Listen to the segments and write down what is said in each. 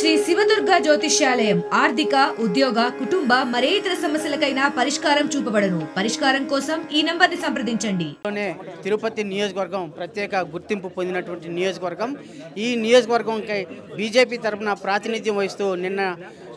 శ్రీ శివదుర్గ జ్యోతిష్యాలయం ఆర్థిక ఉద్యోగ కుటుంబ మరే ఇతర సమస్యలకైనా పరిష్కారం చూపబడును. పరిష్కారం కోసం ఈ నంబర్ని సంప్రదించండి. తిరుపతి నియోజకవర్గం ప్రత్యేక గుర్తింపు పొందినటువంటి నియోజకవర్గం. ఈ నియోజకవర్గంకి బీజేపీ తరపున ప్రాతినిధ్యం వహిస్తూ నిన్న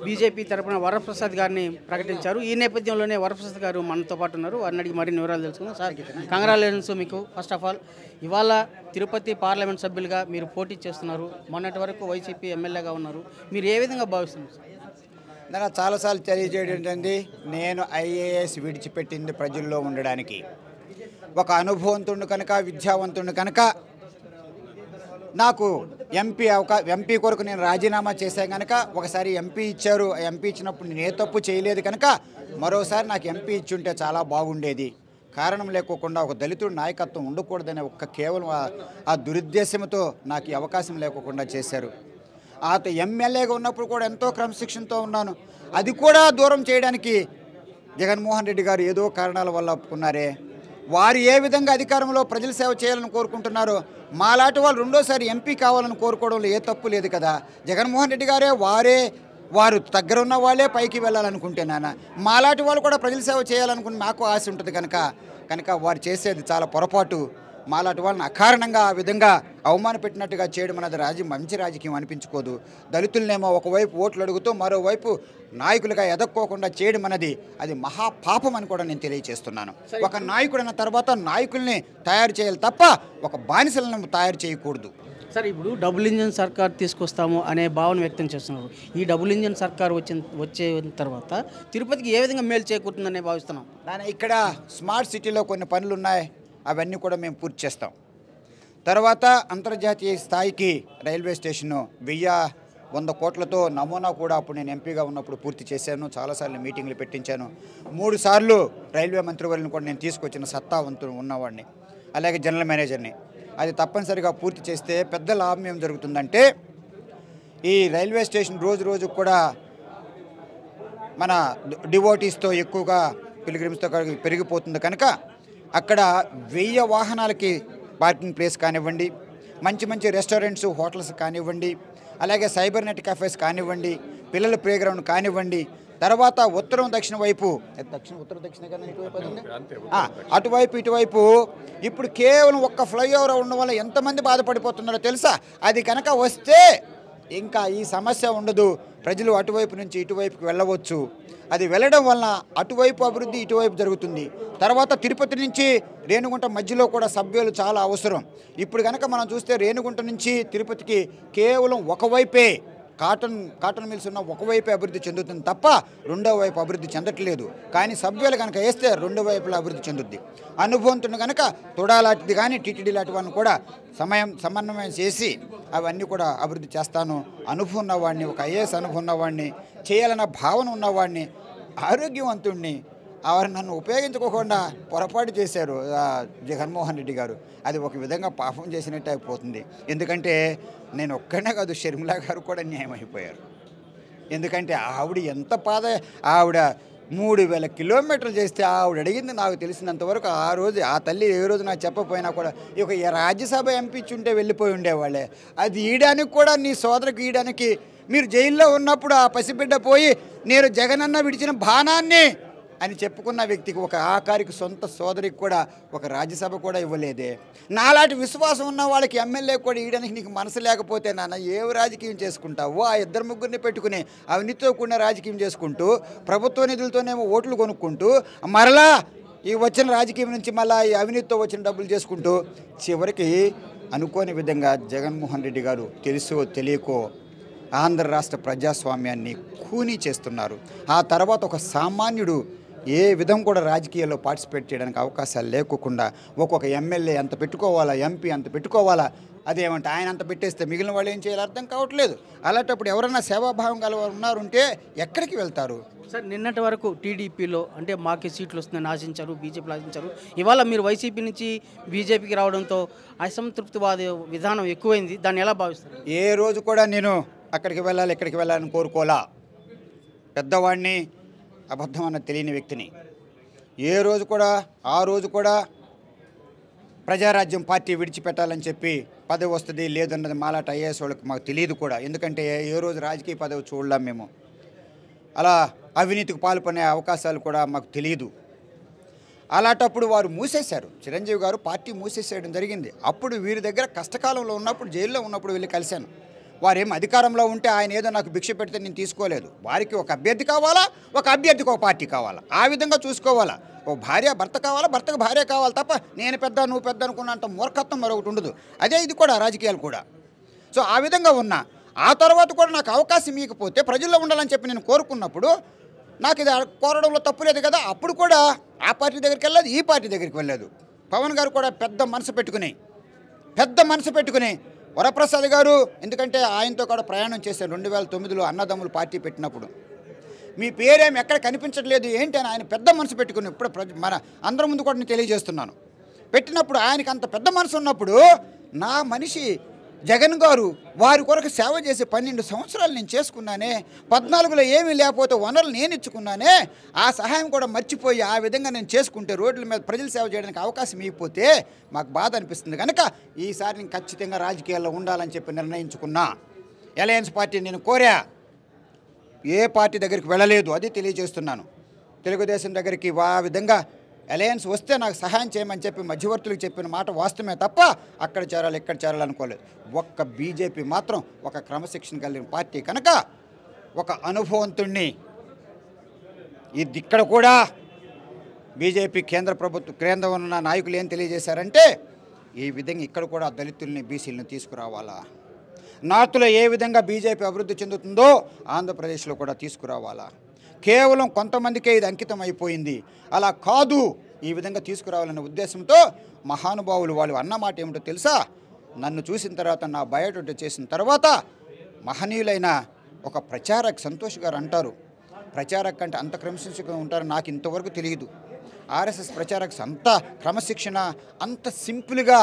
బీజేపీ తరపున వరప్రసాద్ గారిని ప్రకటించారు. ఈ నేపథ్యంలోనే వరప్రసాద్ గారు మనతో పాటు ఉన్నారు. వారిని అడిగి మరిన్ని వివరాలు తెలుసుకుందాం. సార్, కంగ్రాచులేషన్స్ మీకు. ఫస్ట్ ఆఫ్ ఆల్, ఇవాళ తిరుపతి పార్లమెంట్ సభ్యులుగా మీరు పోటీ చేస్తున్నారు. మొన్నటి వరకు వైసీపీ ఎమ్మెల్యేగా ఉన్నారు. మీరు ఏ విధంగా భావిస్తున్నారు సార్? నేను చాలాసార్లు తెలియజేయడం ఏంటండి, నేను ఐఏఎస్ విడిచిపెట్టింది ప్రజల్లో ఉండడానికి. ఒక అనుభవంతుడు కనుక, విద్యావంతుడు కనుక నాకు ఎంపీ కొరకు నేను రాజీనామా చేశాను కనుక, ఒకసారి ఎంపీ ఇచ్చారు. ఎంపీ ఇచ్చినప్పుడు నేను ఏ తప్పు చేయలేదు కనుక మరోసారి నాకు ఎంపీ ఇచ్చుంటే చాలా బాగుండేది. కారణం లేకోకుండా ఒక దళితుడు నాయకత్వం ఉండకూడదనే కేవలం ఆ దురుద్దేశంతో నాకు ఈ అవకాశం లేకోకుండా చేశారు. ఎమ్మెల్యేగా ఉన్నప్పుడు కూడా ఎంతో క్రమశిక్షణతో ఉన్నాను. అది కూడా దూరం చేయడానికి జగన్మోహన్ రెడ్డి గారు ఏదో కారణాల వల్ల ఒప్పుకున్నారే. వారు ఏ విధంగా అధికారంలో ప్రజల సేవ చేయాలని కోరుకుంటున్నారో, మాలాంటి వాళ్ళు రెండోసారి ఎంపీ కావాలని కోరుకోవడంలో ఏ తప్పు లేదు కదా. జగన్మోహన్ రెడ్డి గారే వారు దగ్గర ఉన్న వాళ్ళే పైకి వెళ్ళాలనుకుంటున్నాను. మాలాంటి వాళ్ళు కూడా ప్రజల సేవ చేయాలనుకుని మాకు ఆశ ఉంటుంది కనుక వారు చేసేది చాలా పొరపాటు. మాలాంటి వాళ్ళని అకారణంగా ఆ విధంగా అవమాన పెట్టినట్టుగా చేయడం అనేది మంచి రాజకీయం అనిపించుకోదు. దళితులనేమో ఒకవైపు ఓట్లు అడుగుతూ మరోవైపు నాయకులుగా ఎదక్కోకుండా చేయడం అనేది అది మహాపాపం అని కూడా నేను తెలియజేస్తున్నాను. ఒక నాయకుడు అన్న తర్వాత నాయకుల్ని తయారు చేయాలి తప్ప ఒక బానిసలను తయారు చేయకూడదు. సార్, ఇప్పుడు డబుల్ ఇంజన్ సర్కార్ తీసుకొస్తాము అనే భావన వ్యక్తం చేస్తున్నారు. ఈ డబుల్ ఇంజన్ సర్కార్ వచ్చే తర్వాత తిరుపతికి ఏ విధంగా మేలు చేకూరుతుందనే భావిస్తున్నాం. ఇక్కడ స్మార్ట్ సిటీలో కొన్ని పనులు ఉన్నాయి, అవన్నీ కూడా మేము పూర్తి చేస్తాం. తర్వాత అంతర్జాతీయ స్థాయికి రైల్వే స్టేషను 100 కోట్లతో నమూనా కూడా అప్పుడు నేను ఎంపీగా ఉన్నప్పుడు పూర్తి చేశాను. చాలాసార్లు మీటింగ్లు పెట్టించాను. 3 సార్లు రైల్వే మంత్రివర్యులను కూడా నేను తీసుకొచ్చిన సత్తావంతులు ఉన్నవాడిని, అలాగే జనరల్ మేనేజర్ని. అది తప్పనిసరిగా పూర్తి చేస్తే పెద్ద లాభం ఏం జరుగుతుందంటే, ఈ రైల్వే స్టేషన్ రోజు కూడా మన డివోటీస్తో ఎక్కువగా పిలిగ్రిమ్స్తో పెరిగిపోతుంది కనుక అక్కడ 1000 వాహనాలకి పార్కింగ్ ప్లేస్ కానివ్వండి, మంచి రెస్టారెంట్స్ హోటల్స్ కానివ్వండి, అలాగే సైబర్ నెట్ cafes కానివ్వండి, పిల్లల ప్లే గ్రౌండ్ కానివ్వండి, తర్వాత ఉత్తరం దక్షిణ వైపు అటువైపు ఇటువైపు ఇప్పుడు కేవలం ఒక్క ఫ్లైఓవర్ ఉండడం వల్ల ఎంతమంది బాధపడిపోతున్నారో తెలుసా? అది కనుక వస్తే ఇంకా ఈ సమస్య ఉండదు. ప్రజలు అటువైపు నుంచి ఇటువైపుకి వెళ్ళవచ్చు. అది వెళ్ళడం వలన అటువైపు అభివృద్ధి ఇటువైపు జరుగుతుంది. తర్వాత తిరుపతి నుంచి రేణిగుంట మధ్యలో కూడా సబ్వేలు చాలా అవసరం. ఇప్పుడు కనుక మనం చూస్తే రేణిగుంట నుంచి తిరుపతికి కేవలం ఒకవైపే కాటన్ మిల్స్ ఉన్న ఒకవైపే అభివృద్ధి చెందుతుంది తప్ప రెండో వైపు అభివృద్ధి చెందట్లేదు. కానీ సబ్వేలు కనుక వేస్తే రెండు వైపులా అభివృద్ధి చెందుద్ది. అనుభవంతుని కనుక తొడాలాంటిది కానీ టీటీడీ లాంటి వాళ్ళని కూడా సమన్వయం చేసి అవన్నీ కూడా అభివృద్ధి చేస్తాను. అనుభవం ఉన్నవాడిని, ఒక ఐఏఎస్ అనుభవం ఉన్నవాడిని, చేయాలన్న భావన ఉన్నవాడిని, ఆరోగ్యవంతుడిని. వారు నన్ను ఉపయోగించుకోకుండా పొరపాటు చేశారు జగన్మోహన్ రెడ్డి గారు. అది ఒక విధంగా పాపం చేసినట్టు అయిపోతుంది. ఎందుకంటే నేను ఒక్కనే కాదు, షర్మిల గారు కూడా న్యాయం అయిపోయారు. ఎందుకంటే ఆవిడ 3000 కిలోమీటర్లు చేస్తే ఆవిడ అడిగింది నాకు తెలిసినంతవరకు ఆ తల్లి ఏ రోజు నాకు చెప్పపోయినా కూడా ఇక రాజ్యసభ ఎంపీ ఇచ్చుంటే వెళ్ళిపోయి ఉండేవాళ్ళే. అది ఇయడానికి కూడా నీ సోదరికి ఇయడానికి మీరు జైల్లో ఉన్నప్పుడు ఆ పసిబిడ్డ పోయి నేను జగనన్న విడిచిన బాణాన్ని అని చెప్పుకున్న వ్యక్తికి ఒక ఆఖరికి సొంత సోదరికి కూడా ఒక రాజ్యసభ కూడా ఇవ్వలేదే. నాలాంటి విశ్వాసం ఉన్న వాళ్ళకి ఎమ్మెల్యే కూడా ఇవ్వడానికి నీకు మనసు లేకపోతే నాన్న ఏ రాజకీయం చేసుకుంటావు? ఆ 2-3 పెట్టుకుని అవినీతితో కూడిన రాజకీయం చేసుకుంటూ ప్రభుత్వ నిధులతోనేమో ఓట్లు కొనుక్కుంటూ మరలా ఈ వచ్చిన రాజకీయం నుంచి మళ్ళీ ఈ అవినీతితో వచ్చిన డబ్బులు చేసుకుంటూ చివరికి అనుకోని విధంగా జగన్మోహన్ రెడ్డి గారు తెలుసో తెలియకో ఆంధ్ర రాష్ట్ర ప్రజాస్వామ్యాన్ని ఖూనీ చేస్తున్నారు. ఆ తర్వాత ఒక సామాన్యుడు ఏ విధం కూడా రాజకీయాల్లో పార్టిసిపేట్ చేయడానికి అవకాశాలు లేకుండా ఒక్కొక్క ఎమ్మెల్యే అంత పెట్టుకోవాలా, ఎంపీ అంత పెట్టుకోవాలా, అదేమంటే ఆయన అంత పెట్టేస్తే మిగిలిన వాళ్ళు ఏం చేయాలో అర్థం కావట్లేదు. అలాంటప్పుడు ఎవరైనా సేవాభావం గలవారు ఉన్నారుంటే ఎక్కడికి వెళ్తారు? సార్, నిన్నటి వరకు టీడీపీలో అంటే మాకే సీట్లు వస్తుందని ఆశించారు, బీజేపీలో ఆశించారు. ఇవాళ మీరు వైసీపీ నుంచి బీజేపీకి రావడంతో అసంతృప్తివాద విధానం ఎక్కువైంది. దాన్ని ఎలా భావిస్తారు? ఏ రోజు కూడా నేను అక్కడికి వెళ్ళాలి ఇక్కడికి వెళ్ళాలని కోరుకోలా. పెద్దవాడిని, అబద్ధం అన్న తెలియని వ్యక్తిని. ఆ రోజు కూడా ప్రజారాజ్యం పార్టీ విడిచిపెట్టాలని చెప్పి పదవి వస్తుంది లేదన్నది మాలాట ఐఏఎస్ వాళ్ళకి మాకు తెలియదు కూడా. ఎందుకంటే ఏ రోజు రాజకీయ పదవి చూడలేం మేము. అలా అవినీతికి పాల్పడే అవకాశాలు కూడా మాకు తెలియదు. అలాంటప్పుడు వారు మూసేశారు. చిరంజీవి గారు పార్టీ మూసేసేయడం జరిగింది. అప్పుడు వీరి దగ్గర కష్టకాలంలో ఉన్నప్పుడు, జైల్లో ఉన్నప్పుడు వెళ్ళి కలిశాను. వారేం అధికారంలో ఉంటే ఆయన ఏదో నాకు భిక్ష పెడితే నేను తీసుకోలేదు. వారికి ఒక అభ్యర్థి కావాలా, ఒక అభ్యర్థికి ఒక పార్టీ కావాలా, ఆ విధంగా చూసుకోవాలా. ఓ భార్య భర్త కావాలా, భర్తకు భార్య కావాలి తప్ప నేను పెద్ద నువ్వు పెద్ద అనుకున్నంత మూర్ఖత్వం మరొకటి ఉండదు. అదే ఇది కూడా రాజకీయాలు కూడా. సో ఆ విధంగా ఉన్నా ఆ తర్వాత కూడా నాకు అవకాశం ఇవ్వకపోతే ప్రజల్లో ఉండాలని చెప్పి నేను కోరుకున్నప్పుడు నాకు ఇది కోరడంలో తప్పు లేదు కదా. అప్పుడు కూడా ఆ పార్టీ దగ్గరికి వెళ్ళలేదు, ఈ పార్టీ దగ్గరికి వెళ్ళలేదు. పవన్ గారు కూడా పెద్ద మనసు పెట్టుకుని వరప్రసాద్ గారు, ఎందుకంటే ఆయనతో కూడా ప్రయాణం చేశాను 2009లో అన్నదమ్ములు పార్టీ పెట్టినప్పుడు. మీ పేరేమి ఎక్కడ కనిపించట్లేదు ఏంటి అని ఆయన పెద్ద మనసు పెట్టుకుని ఇప్పుడు మన అందరి ముందు కూడా నేను తెలియజేస్తున్నాను. పెట్టినప్పుడు ఆయనకి అంత పెద్ద మనసు ఉన్నప్పుడు నా మనిషి జగన్ గారు వారి కొరకు సేవ చేసి 12 సంవత్సరాలు నేను చేసుకున్నానే, 14లో ఏమీ లేకపోతే వనరులు నేను ఇచ్చుకున్నానే, ఆ సహాయం కూడా మర్చిపోయి ఆ విధంగా నేను చేసుకుంటే రోడ్ల మీద ప్రజలు సేవ చేయడానికి అవకాశం ఇవ్వకపోతే మాకు బాధ అనిపిస్తుంది. కనుక ఈసారి నేను ఖచ్చితంగా రాజకీయాల్లో ఉండాలని చెప్పి నిర్ణయించుకున్నా. అలయన్స్ పార్టీ నేను కోరా, ఏ పార్టీ దగ్గరికి వెళ్ళలేదు, అది తెలియజేస్తున్నాను. తెలుగుదేశం దగ్గరికి ఆ విధంగా అలయన్స్ వస్తే నాకు సహాయం చేయమని చెప్పి మధ్యవర్తులకు చెప్పిన మాట వాస్తవమే తప్ప అక్కడ చేరాలి ఇక్కడ చేరాలి అనుకోలేదు. ఒక్క బీజేపీ మాత్రం ఒక క్రమశిక్షణ కలిగిన పార్టీ కనుక ఒక అనుభవంతుణ్ణి ఇది ఇక్కడ కూడా బీజేపీ కేంద్రం ఉన్న నాయకులు ఏం తెలియజేశారంటే ఈ విధంగా ఇక్కడ కూడా దళితుల్ని బీసీలను తీసుకురావాలా, నార్త్లో ఏ విధంగా బీజేపీ అభివృద్ధి చెందుతుందో ఆంధ్రప్రదేశ్లో కూడా తీసుకురావాలా. కేవలం కొంతమందికే ఇది అంకితం అయిపోయింది, అలా కాదు, ఈ విధంగా తీసుకురావాలనే ఉద్దేశంతో మహానుభావులు వాళ్ళు అన్న మాట ఏమిటో తెలుసా? నన్ను చూసిన తర్వాత నా బయోడేటా చేసిన తర్వాత మహనీయులైన ఒక ప్రచారక్ సంతోష్ గారు అంటారు, ప్రచారక్ అంటే అంత క్రమశిక్షణగా ఉంటారు నాకు ఇంతవరకు తెలియదు. ఆర్ఎస్ఎస్ ప్రచారక్స్ అంత క్రమశిక్షణ అంత సింపుల్గా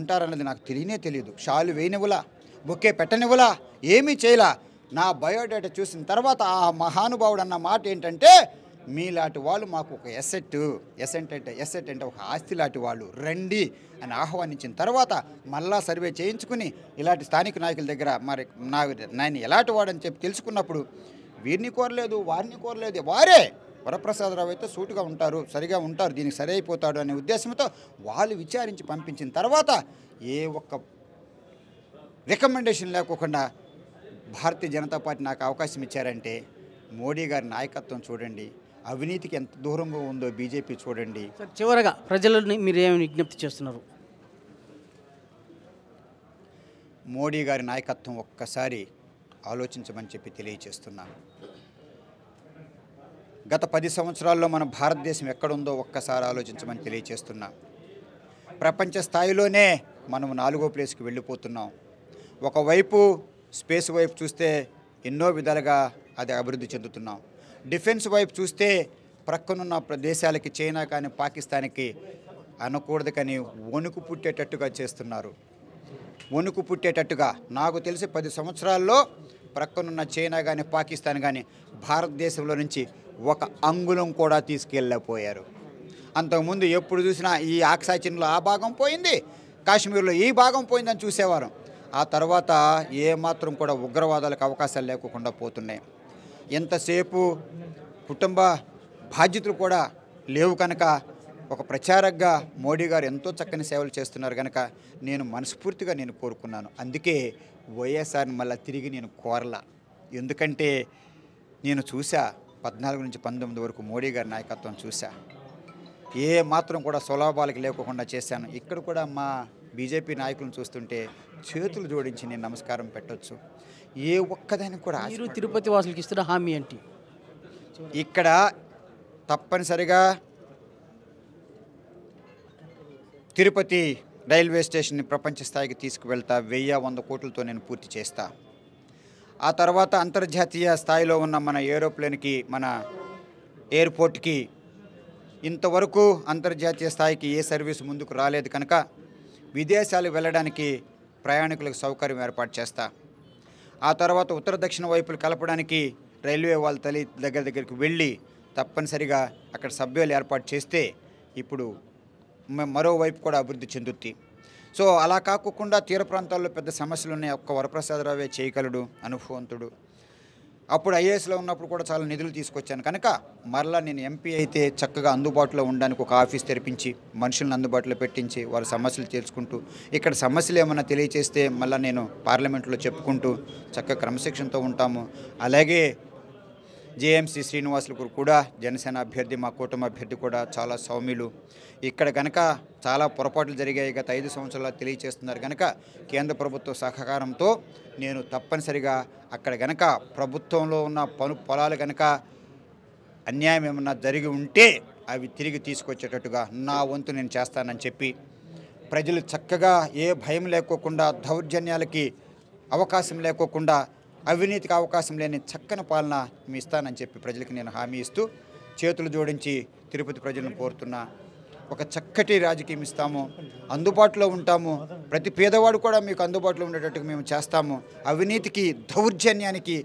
ఉంటారన్నది నాకు తెలియదు. షాలు వేయనివ్వలా, బొక్కే పెట్టనివ్వలా, ఏమీ చేయలా. నా బయోడేటా చూసిన తర్వాత ఆ మహానుభావుడు అన్న మాట ఏంటంటే మీలాంటి వాళ్ళు మాకు ఒక ఎసెట్ అంటే ఒక ఆస్తి లాంటి వాళ్ళు రండి అని ఆహ్వానించిన తర్వాత మళ్ళా సర్వే చేయించుకుని ఇలాంటి స్థానిక నాయకుల దగ్గర మరి నేను ఎలాంటి వాడని చెప్పి తెలుసుకున్నప్పుడు వీరిని కోరలేదు, వారిని కోరలేదు, వారే వరప్రసాదరావు అయితే సూటుగా ఉంటారు, సరిగా ఉంటారు, దీనికి సరి అయిపోతాడు అనే ఉద్దేశంతో వాళ్ళు విచారించి పంపించిన తర్వాత ఏ ఒక్క రికమెండేషన్ లేకోకుండా భారతీయ జనతా పార్టీ నాకు అవకాశం ఇచ్చారంటే మోడీ గారి నాయకత్వం చూడండి, అవినీతికి ఎంత దూరంగా ఉందో బీజేపీ చూడండి. చివరగా ప్రజలని మీరు ఏమి విజ్ఞప్తి చేస్తున్నారు? మోడీ గారి నాయకత్వం ఒక్కసారి ఆలోచించమని చెప్పి తెలియజేస్తున్నాను. గత 10 సంవత్సరాల్లో మన భారతదేశం ఎక్కడుందో ఒక్కసారి ఆలోచించమని తెలియజేస్తున్నా. ప్రపంచ స్థాయిలోనే మనం 4వ ప్లేస్కి వెళ్ళిపోతున్నాం. ఒకవైపు స్పేస్ వైపు చూస్తే ఎన్నో విధాలుగా అది అభివృద్ధి చెందుతున్నాం. డిఫెన్స్ వైపు చూస్తే ప్రక్కనున్న దేశాలకి చైనా కానీ పాకిస్తాన్కి అనకూడదు కానీ వణుకు పుట్టేటట్టుగా చేస్తున్నారు. వణుకు పుట్టేటట్టుగా నాకు తెలిసి 10 సంవత్సరాల్లో ప్రక్కనున్న చైనా కానీ పాకిస్తాన్ కానీ భారతదేశంలో నుంచి ఒక అంగుళం కూడా తీసుకెళ్ళలేకపోయారు. అంతకుముందు ఎప్పుడు చూసినా ఈ ఆక్సాచిన్లో ఆ భాగం పోయింది, కాశ్మీర్లో ఈ భాగం పోయిందని చూసేవారు. ఆ తర్వాత ఏమాత్రం కూడా ఉగ్రవాదాలకు అవకాశాలు లేకుండా పోతున్నాయి. ఎంతసేపు కుటుంబ బాధ్యతలు కూడా లేవు కనుక ఒక ప్రచారకగా మోడీ గారు ఎంతో చక్కని సేవలు చేస్తున్నారు కనుక నేను మనస్ఫూర్తిగా కోరుకున్నాను. అందుకే వైఎస్ఆర్ని మళ్ళీ తిరిగి నేను కోరలా. ఎందుకంటే నేను చూసా 14 నుంచి 19 వరకు మోడీ గారి నాయకత్వం చూసా, ఏ మాత్రం కూడా స్వలాభాలకి లేకుండా చేశాను. ఇక్కడ కూడా మా బీజేపీ నాయకులను చూస్తుంటే చేతులు జోడించి నేను నమస్కారం పెట్టవచ్చు. ఏ ఒక్కదానికి కూడా మీరు తిరుపతి వాసులకి ఇస్తున్న హామీ ఏంటి? ఇక్కడ తప్పనిసరిగా తిరుపతి రైల్వే స్టేషన్ని ప్రపంచ స్థాయికి తీసుకువెళ్తా. 1000-100 కోట్లతో నేను పూర్తి చేస్తా. ఆ తర్వాత అంతర్జాతీయ స్థాయిలో ఉన్న మన ఏరోప్లేన్కి, మన ఎయిర్పోర్ట్కి ఇంతవరకు అంతర్జాతీయ స్థాయికి ఏ సర్వీస్ ముందుకు రాలేదు కనుక విదేశాలు వెళ్ళడానికి ప్రయాణికులకు సౌకర్యం ఏర్పాటు చేస్తా. ఆ తర్వాత ఉత్తర దక్షిణ వైపులు కలపడానికి రైల్వే వాళ్ళ దగ్గరికి వెళ్ళి తప్పనిసరిగా అక్కడ సబ్వేలు ఏర్పాటు చేస్తే ఇప్పుడు మరోవైపు కూడా అభివృద్ధి చెందుద్ది. సో అలా కాకుండా తీర ప్రాంతాల్లో పెద్ద సమస్యలు ఉన్నాయి. ఒక్క వరప్రసాదరావే చేయగలడు, అనుభవంతుడు. అప్పుడు ఐఏఎస్లో ఉన్నప్పుడు కూడా చాలా నిధులు తీసుకొచ్చాను కనుక మరలా నేను ఎంపీ అయితే చక్కగా అందుబాటులో ఉండడానికి ఒక ఆఫీస్ తెరిపించి మనుషులను అందుబాటులో పెట్టించి వారి సమస్యలు తెలుసుకుంటూ ఇక్కడ సమస్యలు ఏమైనా తెలియచేస్తే మళ్ళీ నేను పార్లమెంట్లో చెప్పుకుంటూ చక్కగా క్రమశిక్షణతో ఉంటాము. అలాగే జేఎంసీ శ్రీనివాసులు కూడా జనసేన అభ్యర్థి, మా కూటమి అభ్యర్థి కూడా చాలా సౌమ్యులు. ఇక్కడ కనుక చాలా పొరపాట్లు జరిగాయి గత 5 సంవత్సరాలు తెలియచేస్తున్నారు కనుక కేంద్ర ప్రభుత్వ సహకారంతో నేను తప్పనిసరిగా అక్కడ కనుక ప్రభుత్వంలో ఉన్న పొలాలు కనుక అన్యాయం ఏమన్నా జరిగి ఉంటే అవి తిరిగి తీసుకొచ్చేటట్టుగా నా వంతు నేను చేస్తానని చెప్పి ప్రజలు చక్కగా ఏ భయం లేకోకుండా, దౌర్జన్యాలకి అవకాశం లేకోకుండా, అవినీతికి అవకాశం లేని చక్కని పాలన మీ ఇస్తానని చెప్పి ప్రజలకు నేను హామీ ఇస్తూ చేతులు జోడించి తిరుపతి ప్రజలను కోరుతున్నా. ఒక చక్కటి రాజకీయం ఇస్తాము, అందుబాటులో ఉంటాము, ప్రతి పేదవాడు కూడా మీకు అందుబాటులో ఉండేటట్టుగా మేము చేస్తాము. అవినీతికి, దౌర్జన్యానికి,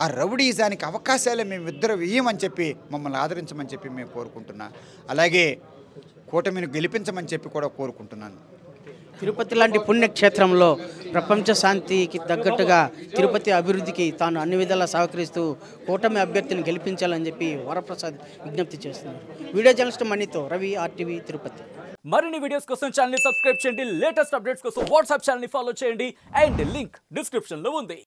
ఆ రౌడీజానికి అవకాశాలే మేము ఇద్దరు వేయమని చెప్పి మమ్మల్ని ఆదరించమని చెప్పి మేము కోరుకుంటున్నా. అలాగే కూటమిని గెలిపించమని చెప్పి కూడా కోరుకుంటున్నాను. తిరుపతి లాంటి పుణ్యక్షేత్రంలో ప్రపంచ శాంతికి తగ్గట్టుగా తిరుపతి అభివృద్ధికి తాను అన్ని విధాలా సహకరిస్తూ కూటమి అభ్యర్థిని గెలిపించాలని చెప్పి వరప్రసాద్ విజ్ఞప్తి చేస్తున్నారు. వీడియో జర్నలిస్ట్ మణితో రవి, RTV తిరుపతి. మరిన్ని వీడియోస్ కోసం ఛానల్ ని సబ్స్క్రైబ్ చేయండి. లేటెస్ట్ అప్డేట్స్ కోసం వాట్సాప్ ఛానల్ ని ఫాలో చేయండి. అండ్ లింక్ డిస్క్రిప్షన్ లో ఉంది.